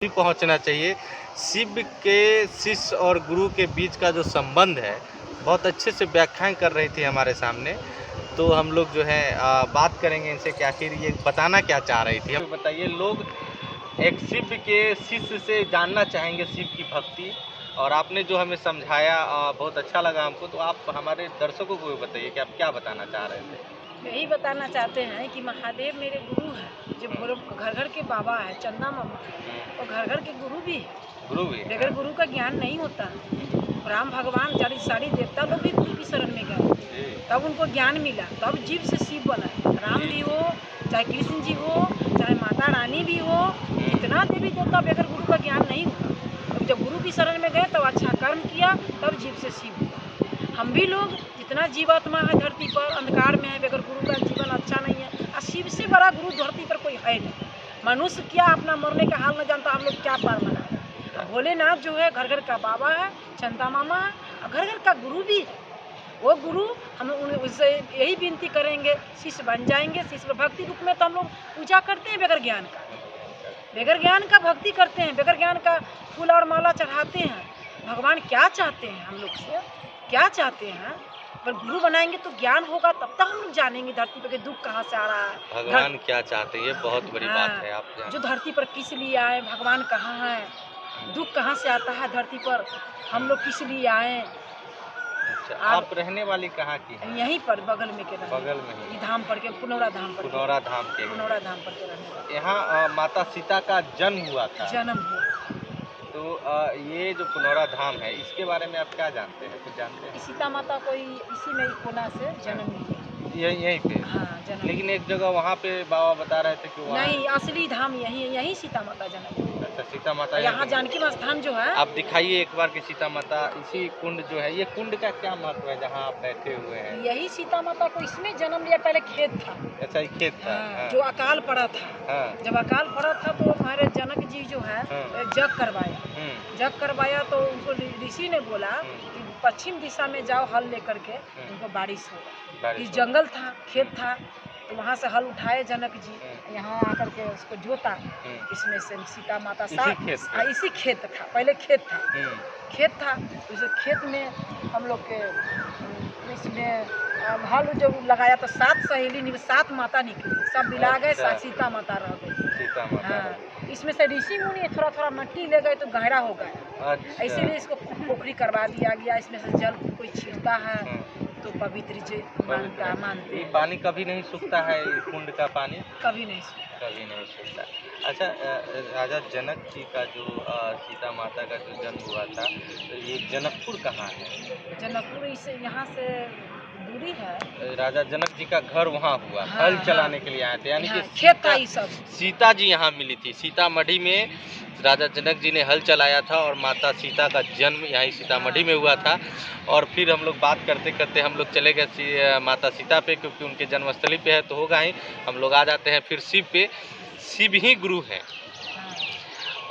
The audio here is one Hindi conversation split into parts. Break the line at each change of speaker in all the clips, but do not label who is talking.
भी पहुंचना चाहिए। शिव के शिष्य और गुरु के बीच का जो संबंध है बहुत अच्छे से व्याख्यान कर रही थी हमारे सामने। तो हम लोग जो है बात करेंगे इनसे कि आखिर ये बताना क्या चाह रही थी। हमें बताइए, लोग एक शिव के शिष्य से जानना चाहेंगे शिव की भक्ति, और आपने जो हमें समझाया बहुत अच्छा लगा हमको। तो आप हमारे दर्शकों को भी बताइए कि आप क्या बताना चाह रहे थे।
यही बताना चाहते हैं कि महादेव मेरे गुरु हैं, जो घर घर के बाबा है, चंदा मामा, और घर घर के गुरु भी है।
गुरु भी
बगैर गुरु का ज्ञान नहीं होता। राम भगवान सारी देवता लोग भी गुरु की शरण में गए, तब उनको ज्ञान मिला, तब जीव से शिव बना। राम भी हो, चाहे कृष्ण जी हो, चाहे माता रानी भी हो, इतना देवी देवता बगैर गुरु का ज्ञान नहीं होता। तब जब गुरु की शरण में गए तब अच्छा कर्म किया, तब जीव से शिव हुआ। हम भी लोग जितना जीवात्मा है धरती पर अंधकार में है, बगैर गुरु का जीवन अच्छा नहीं है। और शिव से बड़ा गुरु धरती पर कोई है नहीं। मनुष्य क्या अपना मरने का हाल न जानता, हम लोग क्या पार मना। भोलेनाथ जो है घर घर का बाबा है, चंदा मामा है, और घर घर का गुरु भी है। वो गुरु हम उनसे यही विनती करेंगे, शिष्य बन जाएंगे। शिष्य भक्ति रूप में तो हम लोग पूजा करते हैं बगैर ज्ञान का, बगैर ज्ञान का भक्ति करते हैं, बगैर ज्ञान का फूल और माला चढ़ाते हैं। भगवान क्या चाहते हैं हम लोग से, क्या चाहते हैं? पर गुरु बनाएंगे तो ज्ञान होगा, तब तक हम लोग जानेंगे धरती पर के दुख कहाँ से आ रहा है,
भगवान क्या चाहते हैं। ये बहुत बड़ी बात है। आप
जो धरती पर किस लिए आए, भगवान कहाँ है, दुख कहाँ से आता है धरती पर, हम लोग किस लिए आए।
अच्छा, आप रहने वाली कहाँ की हैं?
यहीं पर बगल में के
बगल में ही
धाम पर के पुनौरा धाम पर
पुनौरा धाम के
रहने वाले।
यहाँ माता सीता का जन्म हुआ था।
जन्म हुआ।
तो ये जो पुनौरा धाम है, इसके बारे में आप क्या जानते हैं, कुछ जानते हैं?
सीता माता को इसी में कोना से जन्म लिया।
यहीं पे।
हाँ, जन्म।
लेकिन एक जगह वहाँ पे बाबा बता रहे थे कि वहाँ
नहीं, असली धाम यही है, यहीं सीता माता जन्म।
अच्छा, सीता माता
यहाँ जानकी स्थान जो है,
आप दिखाइए एक बार कि सीता माता इसी कुंड जो है, ये कुंड का क्या महत्व है जहाँ आप बैठे हुए हैं?
यही सीता माता को इसमें जन्म लिया। पहले खेत था।
अच्छा, ये खेत था।
हाँ, जो अकाल पड़ा था।
हाँ।
जब अकाल पड़ा था तो हमारे जनक जी जो है जग करवाया। जग करवाया तो उनको ऋषि ने बोला कि पश्चिम दिशा में जाओ, हल लेकर के, उनको बारिश होगा। इस जंगल था, खेत था, तो वहाँ से हल उठाए जनक जी, यहाँ आकर के उसको जोता। इसमें से सीता माता इसी खेत था, पहले खेत था। खेत था, उस खेत में हम लोग के इसमें हल जब लगाया तो 7 सहेली 7 माता निकली, सब मिला गए, सीता माता रह गई। हाँ, इसमें से ऋषि मुनि थोड़ा थोड़ा मिट्टी ले गए तो गहरा हो गया। अच्छा। इसीलिए इसको पोखरी करवा दिया गया। इसमें से जल कोई छींटता है तो पवित्र मानते हैं।
पानी कभी नहीं सूखता है, कुंड का पानी
कभी नहीं सूखता।
अच्छा, राजा जनक जी का जो सीता माता का जो जन्म हुआ था, तो ये जनकपुर कहाँ है?
जनकपुर इसे यहाँ से दूरी है।
राजा जनक जी का घर वहाँ हुआ। हाँ, हल चलाने के लिए आए थे, यानी कि
खेत था। सब
सीता जी यहाँ मिली थी। सीतामढ़ी में राजा जनक जी ने हल चलाया था और माता सीता का जन्म यहीं सीतामढ़ी में हुआ था। और फिर हम लोग बात करते करते हम लोग चले गए माता सीता पे, क्योंकि उनके जन्मस्थली पे है तो होगा ही। हम लोग आ जाते हैं फिर शिव पे। शिव ही गुरु हैं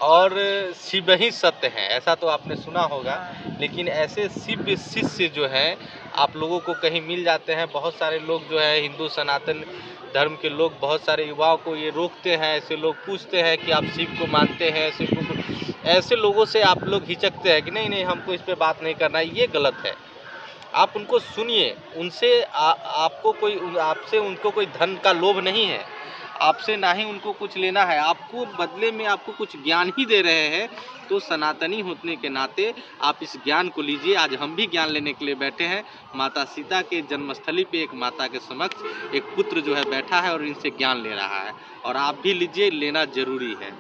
और शिव ही सत्य हैं, ऐसा तो आपने सुना होगा। लेकिन ऐसे शिव शिष्य जो हैं आप लोगों को कहीं मिल जाते हैं। बहुत सारे लोग जो है हिंदू सनातन धर्म के लोग, बहुत सारे युवाओं को ये रोकते हैं। ऐसे लोग पूछते हैं कि आप शिव को मानते हैं, शिव को, ऐसे लोगों से आप लोग हिचकते हैं कि नहीं नहीं हमको इस पर बात नहीं करना है। ये गलत है। आप उनको सुनिए, उनसे आपसे उनको कोई धन का लोभ नहीं है, आपसे ना ही उनको कुछ लेना है। आपको बदले में आपको कुछ ज्ञान ही दे रहे हैं। तो सनातनी होने के नाते आप इस ज्ञान को लीजिए। आज हम भी ज्ञान लेने के लिए बैठे हैं। माता सीता के जन्मस्थली पे एक माता के समक्ष एक पुत्र जो है बैठा है और इनसे ज्ञान ले रहा है, और आप भी लीजिए, लेना जरूरी है।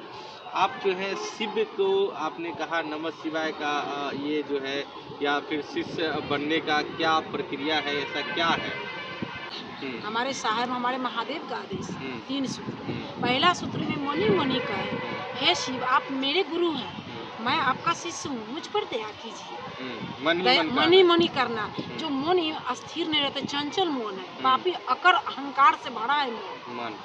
आप जो है शिव को आपने कहा नमः शिवाय का ये जो है, या फिर शिष्य बनने का क्या प्रक्रिया है, ऐसा क्या है?
हमारे साहब हमारे महादेव का आदेश 3 सूत्र। पहला सूत्र में मनी मनी का है, हे शिव आप मेरे गुरु हैं, मैं आपका शिष्य हूँ, मुझ पर दया कीजिए। मनी मनी करना, जो मन अस्थिर नहीं रहता, चंचल मन है, पापी अकर अहंकार से भरा है मन,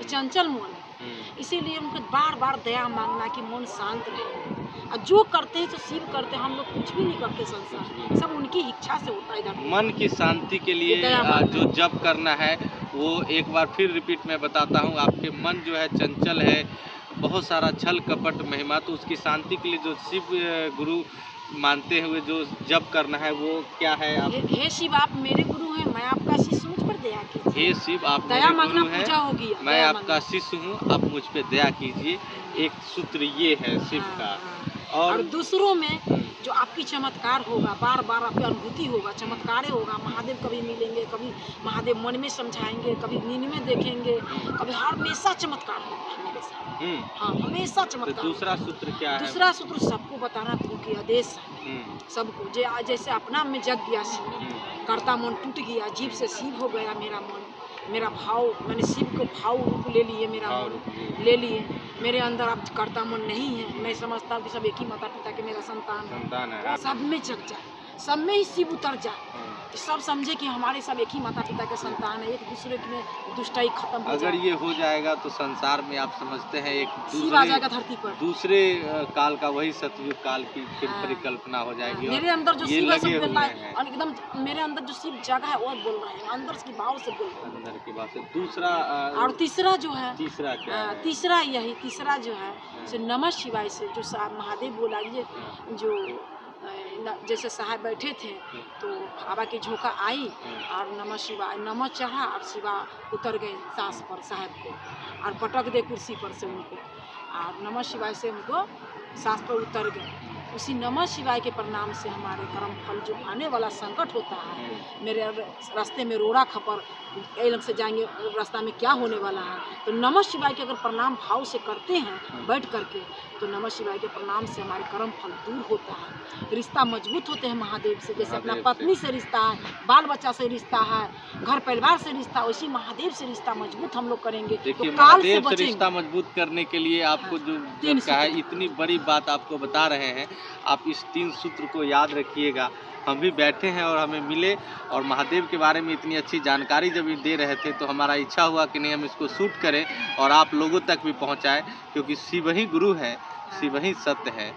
चंचल मन है। इसीलिए उनको बार बार दया मांगना कि मन शांत रहे। और जो करते हैं तो शिव करते हैं, हम लोग कुछ भी नहीं करते, संसार सब उनकी इच्छा से होता है।
मन की शांति के लिए जो जप करना है वो एक बार फिर रिपीट में बताता हूँ। आपके मन जो है चंचल है, बहुत सारा छल कपट महिमा, तो उसकी शांति के लिए जो शिव गुरु मानते हुए जो जप करना है वो क्या है आप?
हे शिव, आप मेरे गुरु हैं, मैं आपका शिष्य, मुझ पर दया कीजिए।
हे शिव, आप
दया
मेरे
मांगना
गुरु
पूजा
हैं,
होगी।
मैं आपका शिष्य हूँ, आप मुझ पे दया कीजिए। एक सूत्र ये है शिव का।
और दूसरों में जो आपकी चमत्कार होगा, बार बार आपकी अनुभूति होगा, चमत्कार होगा। महादेव कभी मिलेंगे, कभी महादेव मन में समझाएंगे, कभी नींद में देखेंगे, कभी हमेशा चमत्कार होगा मेरे साथ। हाँ, हमेशा
तो
चमत्कार।
दूसरा सूत्र क्या है?
दूसरा सूत्र सबको बताना प्रभु की आदेश है। सबको जैसे अपना में जग गया शिव, कर्ता मन टूट गया, जीव से शिव हो गया मेरा मन, मेरा भाव, मैंने शिव को भाव रूप ले लिए, मेरा मन ले लिए, मेरे अंदर अब कर्ता मन नहीं है। मैं समझता हूँ कि सब एक ही माता पिता के मेरा संतान है। सब में जग जाए, सब में ही शिव उतर जाए, सब समझे कि हमारे सब एक ही माता पिता के संतान है, एक दूसरे में दुष्टाई खत्म हो जाए।
अगर ये हो जाएगा तो संसार में आप समझते हैं एक
शिव आ जाएगा धरती पर।
दूसरे काल का, वही सतयुग काल की फिर परिकल्पना हो जाएगी।
मेरे अंदर जो शिव सब बोल रहा है,
हैं।
और एकदम मेरे अंदर जो शिव जगह है वो बोल रहे हैं, अंदर की भाव से बोल रहे हैं।
अंदर की बात है। दूसरा
और तीसरा जो है,
तीसरा क्या है?
तीसरा जो है जो नमः शिवाय से जो महादेव बोला, ये जो जैसे साहब बैठे थे तो हवा की झोंका आई और नमः शिवाय, नमः चढ़ा और शिवा उतर गए सांस पर साहब को, और पटक दे कुर्सी पर से उनको, और नमः शिवाय से उनको सांस पर उतर गए। उसी नमः शिवाय के प्रणाम से हमारे कर्म फल जो आने वाला संकट होता है, मेरे रास्ते में रोड़ा खपर कई लग से जाएंगे, रास्ता में क्या होने वाला है, तो नमः शिवाय के अगर प्रणाम भाव से करते हैं बैठ करके, तो नमः शिवाय के प्रणाम से हमारे कर्म फल दूर होता है, रिश्ता मजबूत होते हैं महादेव से। जैसे अपना पत्नी से रिश्ता है, बाल बच्चा से रिश्ता है, घर परिवार से रिश्ता, वैसे महादेव से रिश्ता मजबूत हम लोग करेंगे
देखिए,
तो काल से
महादेव से
बचेंगे।
रिश्ता मजबूत करने के लिए आपको जो कहा है, इतनी बड़ी बात आपको बता रहे हैं, आप इस 3 सूत्र को याद रखिएगा। हम भी बैठे हैं और हमें मिले और महादेव के बारे में इतनी अच्छी जानकारी जब ये दे रहे थे तो हमारा इच्छा हुआ कि नहीं हम इसको शूट करें और आप लोगों तक भी पहुंचाएं, क्योंकि शिव ही गुरु है, शिव ही सत्य है।